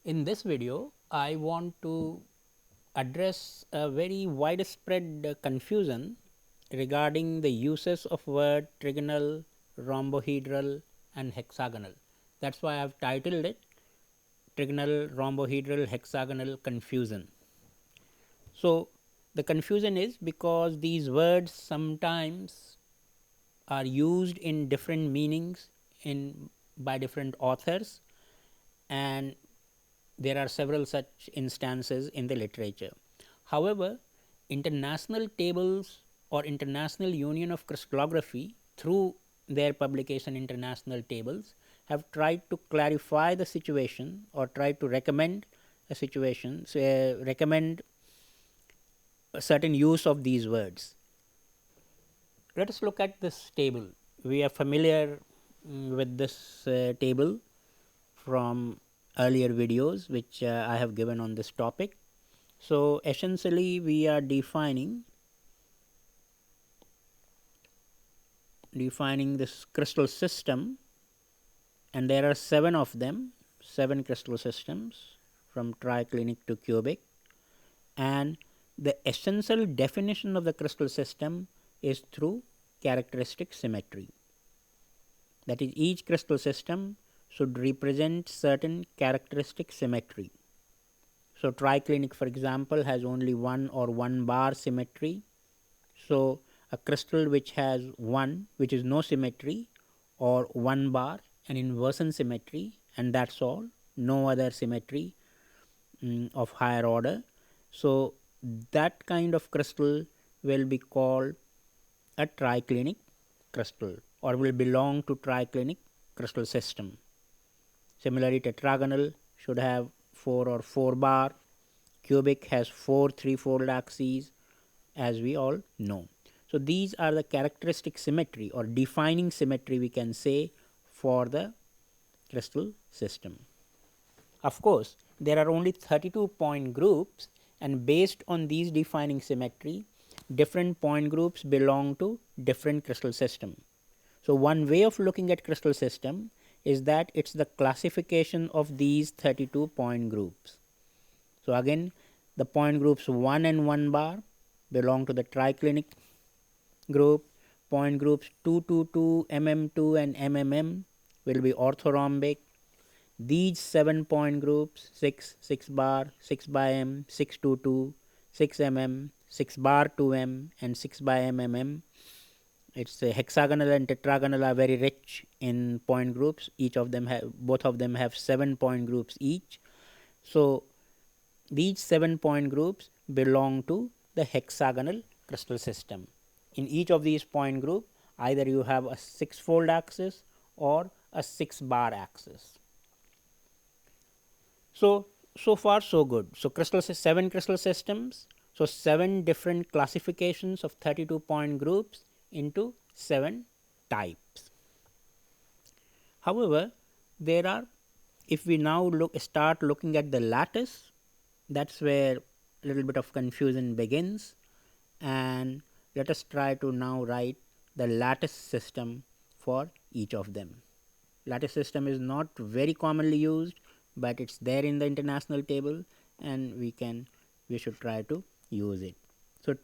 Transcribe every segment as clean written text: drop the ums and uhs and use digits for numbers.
In this video, I want to address a very widespread confusion regarding the uses of word trigonal, rhombohedral and hexagonal. That is why I have titled it Trigonal, Rhombohedral, Hexagonal Confusion. So, the confusion is because these words sometimes are used in different meanings in by different authors, and there are several such instances in the literature. However, international tables or International Union of Crystallography, through their publication International Tables, have tried to clarify the situation or tried to recommend a situation, recommend a certain use of these words. Let us look at this table. We are familiar with this table from earlier videos which I have given on this topic. So, essentially we are defining this crystal system, and there are 7 of them, 7 crystal systems from triclinic to cubic, and the essential definition of the crystal system is through characteristic symmetry. That is, each crystal system should represent certain characteristic symmetry. So, triclinic for example has only 1 or 1 bar symmetry. So, a crystal which has 1, which is no symmetry, or 1 bar and inversion symmetry, and that is all, no other symmetry of higher order. So, that kind of crystal will be called a triclinic crystal or will belong to triclinic crystal system. Similarly, tetragonal should have 4 or 4 bar, cubic has 4 3-fold axes, as we all know. So, these are the characteristic symmetry or defining symmetry we can say for the crystal system. Of course, there are only 32 point groups, and based on these defining symmetry, different point groups belong to different crystal system. So, one way of looking at crystal system is that it is the classification of these 32 point groups. So, again the point groups 1 and 1 bar belong to the triclinic group. Point groups 222, mm2 and mmm will be orthorhombic. These 7 point groups 6, 6 bar, 6 by m, 622, 6 mm, 6 bar 2m and 6 by mmm. It's a hexagonal and tetragonal are very rich in point groups. Each of them both of them have 7 point groups each. So, these 7 point groups belong to the hexagonal crystal system. In each of these point group, either you have a 6-fold axis or a 6 bar axis. So, so far so good. So, 7 crystal systems. So, 7 different classifications of 32 point groups into 7 types. However, there are, if we now start looking at the lattice, that is where a little bit of confusion begins, and let us try to now write the lattice system for each of them. Lattice system is not very commonly used, but it is there in the international table, and we should try to use it. So,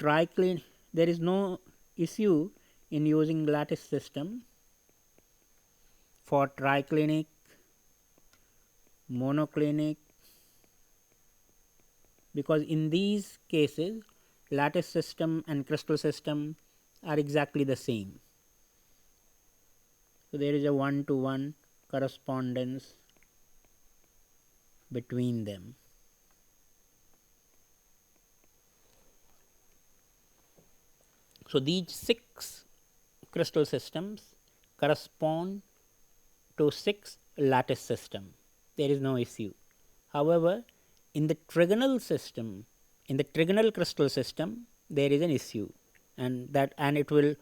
there is no issue in using lattice system for triclinic, monoclinic, because in these cases lattice system and crystal system are exactly the same. So, there is a 1-to-1 correspondence between them. So, these 6 crystal systems correspond to 6 lattice system. There is no issue. However, in the trigonal system, in the trigonal crystal system, there is an issue, and it will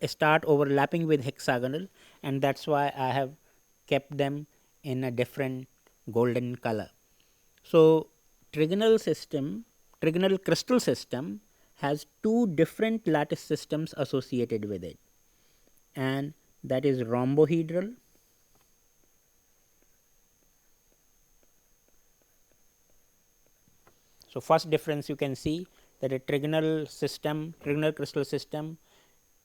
start overlapping with hexagonal, and that is why I have kept them in a different golden color. So, trigonal crystal system has 2 different lattice systems associated with it, and that is rhombohedral So, first difference you can see that a trigonal system, trigonal crystal system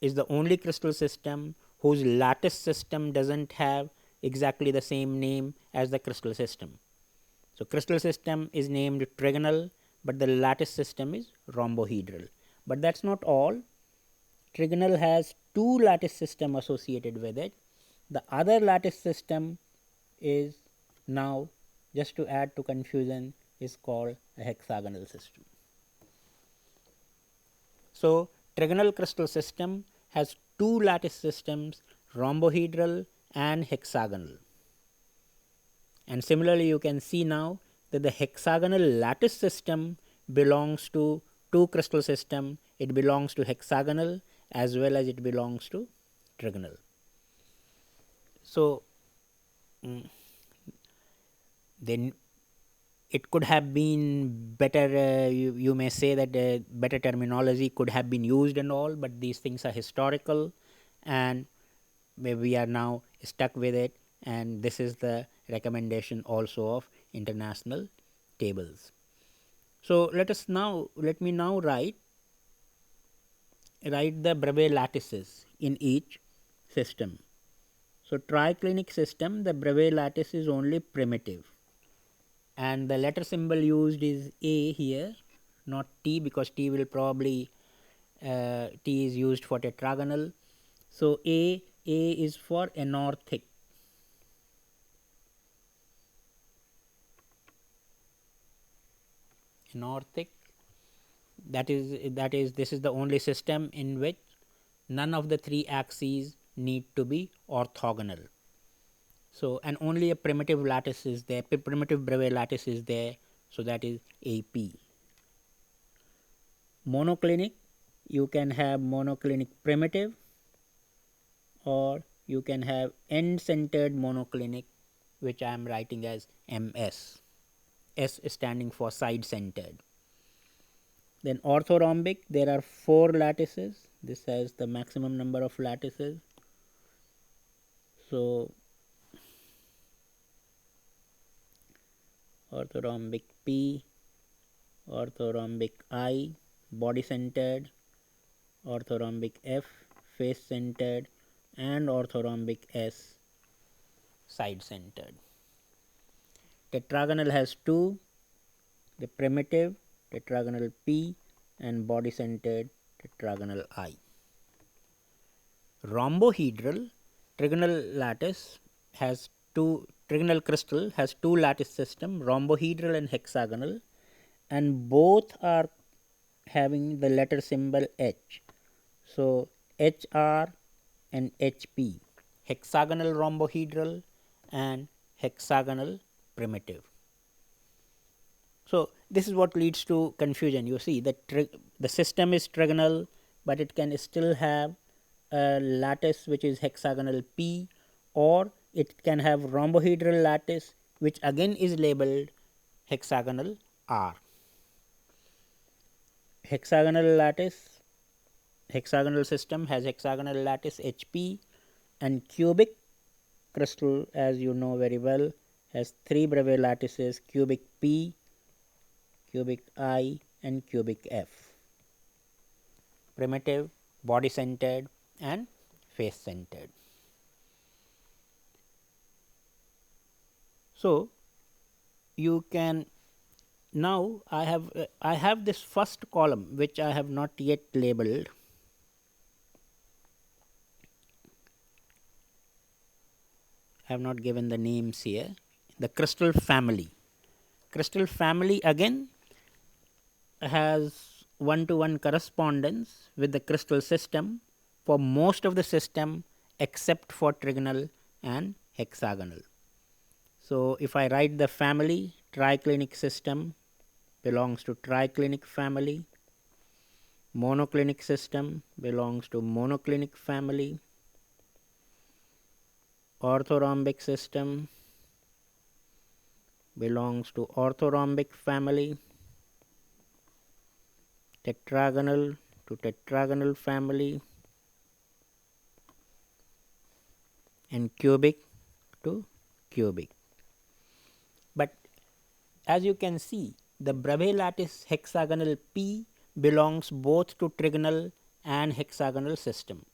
is the only crystal system whose lattice system does not have exactly the same name as the crystal system. So, crystal system is named trigonal, but the lattice system is rhombohedral. But that is not all. Trigonal has two lattice system associated with it. The other lattice system is now, just to add to confusion, is called a hexagonal system. So, trigonal crystal system has two lattice systems, rhombohedral and hexagonal. And similarly, you can see now that the hexagonal lattice system belongs to two crystal system. It belongs to hexagonal as well as it belongs to trigonal. So, then it could have been better, you may say that better terminology could have been used and all, but these things are historical and we are now stuck with it, and this is the recommendation also of international tables. So, let me now write the Bravais lattices in each system. So, triclinic system, the Bravais lattice is only primitive, and the letter symbol used is A here, not T, because T will probably T is used for tetragonal. So, A is for anorthic. Anorthic, that is this is the only system in which none of the three axes need to be orthogonal. So, and only a primitive lattice is there, primitive Bravais lattice is there. So, that is AP. Monoclinic, you can have monoclinic primitive, or you can have end centered monoclinic, which I am writing as MS, S standing for side centered. Then orthorhombic, there are 4 lattices. This has the maximum number of lattices. So, orthorhombic P, orthorhombic I, body centered, orthorhombic F, face centered, and orthorhombic S, side centered. Tetragonal has 2, the primitive tetragonal P and body centered tetragonal I. Rhombohedral trigonal lattice has two, trigonal crystal has two lattice system, rhombohedral and hexagonal, and both are having the letter symbol H. So, HR and HP, hexagonal rhombohedral and hexagonal primitive. So, this is what leads to confusion. You see that the system is trigonal, but it can still have a lattice which is hexagonal P, or it can have rhombohedral lattice which again is labeled hexagonal R. Hexagonal lattice, hexagonal system has hexagonal lattice HP, and cubic crystal, as you know very well, has 3 Bravais lattices, cubic P, cubic I and cubic F, primitive, body centered and face centered. So, you can now I have this first column which I have not yet labeled. I have not given the names here. The crystal family. Crystal family again has one-to-one correspondence with the crystal system for most of the system except for trigonal and hexagonal. So, if I write the family, triclinic system belongs to triclinic family, monoclinic system belongs to monoclinic family, orthorhombic system belongs to orthorhombic family, tetragonal to tetragonal family, and cubic to cubic. But as you can see the Bravais lattice hexagonal P belongs both to trigonal and hexagonal system,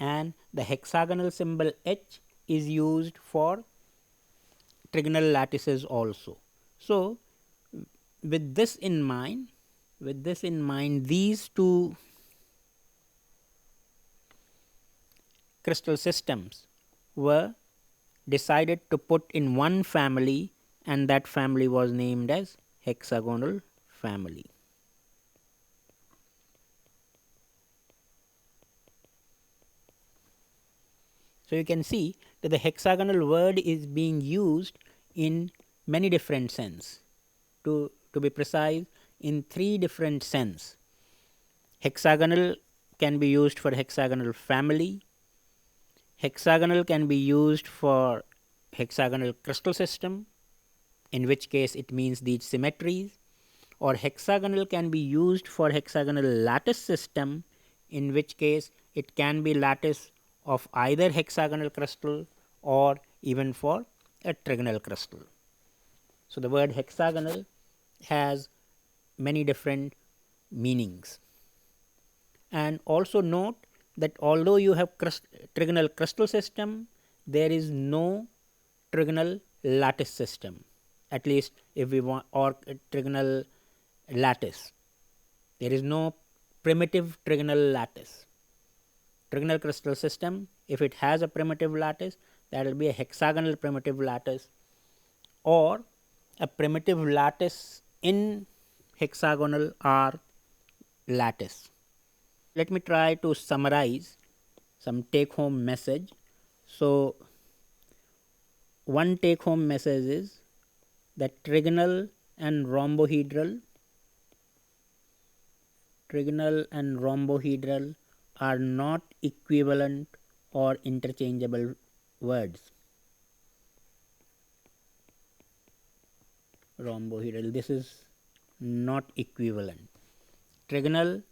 and the hexagonal symbol H is used for trigonal lattices also. So, with this in mind, these two crystal systems were decided to put in one family, and that family was named as hexagonal family. So, you can see that the hexagonal word is being used in many different sense. To be precise, in 3 different sense. Hexagonal can be used for hexagonal family. Hexagonal can be used for hexagonal crystal system, in which case it means these symmetries, or hexagonal can be used for hexagonal lattice system, in which case it can be lattice of either hexagonal crystal or even for a trigonal crystal. So, the word hexagonal has many different meanings. And also note that although you have trigonal crystal system, there is no trigonal lattice system, at least if we want, or trigonal lattice. There is no primitive trigonal lattice. Trigonal crystal system, if it has a primitive lattice, that will be a hexagonal primitive lattice, or a primitive lattice in hexagonal R lattice. Let me try to summarize some take home message. So, one take home message is that trigonal and rhombohedral are not equivalent or interchangeable words. Rhombohedral, this is not equivalent. Trigonal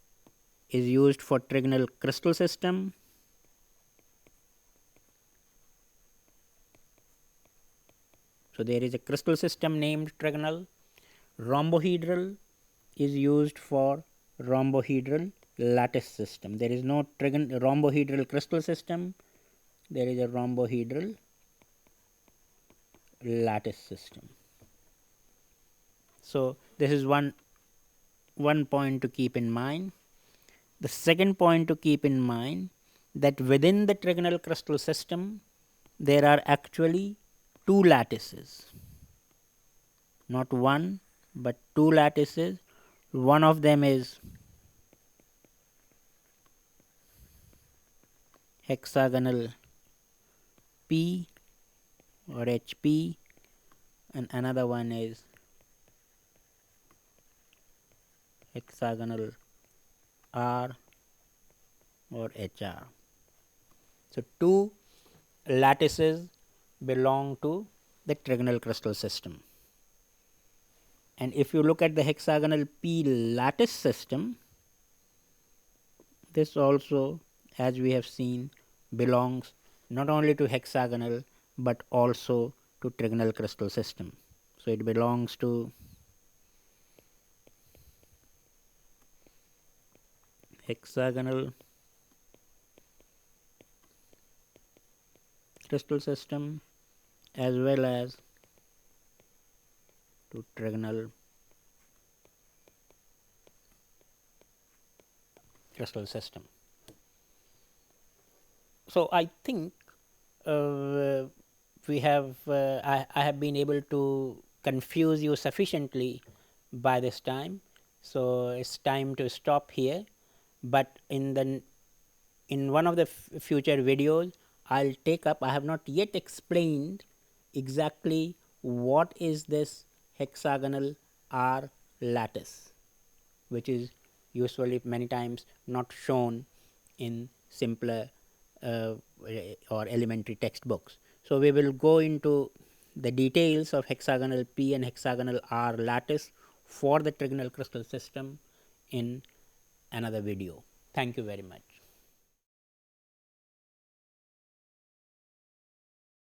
is used for trigonal crystal system. So, there is a crystal system named trigonal. Rhombohedral is used for rhombohedral lattice system. There is no rhombohedral crystal system, there is a rhombohedral lattice system. So, this is one point to keep in mind. The second point to keep in mind, that within the trigonal crystal system there are actually 2 lattices, not one but 2 lattices. One of them is hexagonal P or HP, and another one is hexagonal R or HR. So, 2 lattices belong to the trigonal crystal system. And if you look at the hexagonal P lattice system, this also, as we have seen, belongs not only to hexagonal but also to trigonal crystal system. So, it belongs to hexagonal crystal system as well as to trigonal crystal system. So, I think we have I have been able to confuse you sufficiently by this time. So, it's time to stop here, but in one of the future videos I'll take up. I have not yet explained exactly what is this hexagonal R lattice, which is usually many times not shown in simpler or elementary textbooks. So, we will go into the details of hexagonal P and hexagonal R lattice for the trigonal crystal system in another video. Thank you very much.